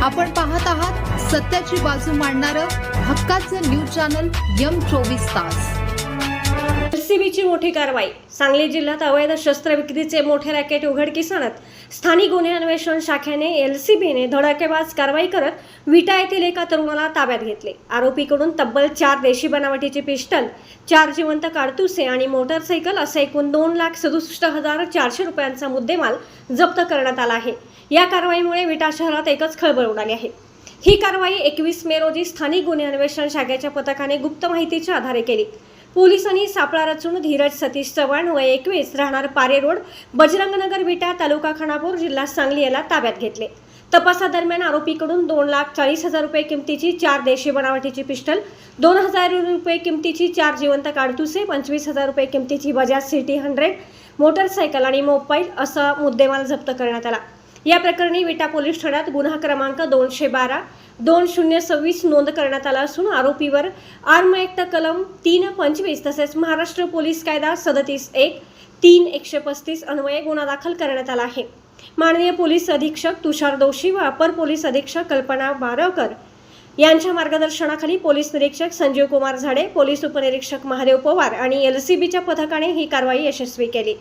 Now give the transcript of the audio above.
आपण पाहत आहात सत्याची बाजू मांडणारं हक्काचं न्यूज चॅनल M24 तास। एलसीबीची मोठी कारवाई। सांगली जिल्ह्यात अवैध शस्त्र विक्रीचे मोठे रॅकेट उघडकीस आणत स्थानिक गुन्हे अन्वेषण शाखेने एलसीबीने धडाकेबाज कारवाई करत विटा येथील एका तरुणाला ताब्यात घेतले। आरोपीकडून तब्बल 4 देशी बनावटीचे पिस्टल, 4 जिवंत काडतुसे आणि मोटरसायकल असे एकूण 2,67,400 रुपयांचा मुद्देमाल जप्त करण्यात आला आहे। या कारवाईमुळे विटा शहरात एकच खळबळ उडाली आहे। ही कारवाई 21 मे रोजी स्थानिक गुन्हे अन्वेषण शाखेच्या पथकाने गुप्त माहितीच्या आधारे केली। पोलिसांनी सापळा रचून धीरज सतीश चव्हाण वय 21 राहणार पारे रोड, बजरंगनगर विटा, तालुका खानापूर, जिल्हा सांगली याला ताब्यात घेतले। तपासादरम्यान आरोपीकडून 2,40,000 रुपये किमतीची 4 देशी बनावटीची पिस्टल, 2,000 रुपये किमतीची 4 जिवंत काडतुसे, 25,000 रुपये किमतीची बजाज सिटी 100 मोटरसायकल आणि मोबाईल असा मुद्देमाल जप्त करण्यात आला। या प्रकरणी विटा पोलीस ठाण्यात गुन्हा क्रमांक 212-2026 नोंद करण्यात आला असून आरोपीवर आर्म ऍक्ट कलम 325 तसेच महाराष्ट्र पोलीस कायदा 37(1), 3(135) अन्वये गुन्हा दाखल करण्यात आला आहे। माननीय पोलीस अधीक्षक तुषार दोशी व अपर पोलीस अधीक्षक कल्पना बारकर यांच्या मार्गदर्शनाखाली पोलीस निरीक्षक संजीव कुमार झाडे, पोलीस उपनिरीक्षक महादेव पवार आणि एलसीबीच्या पथकाने ही कारवाई यशस्वी केली।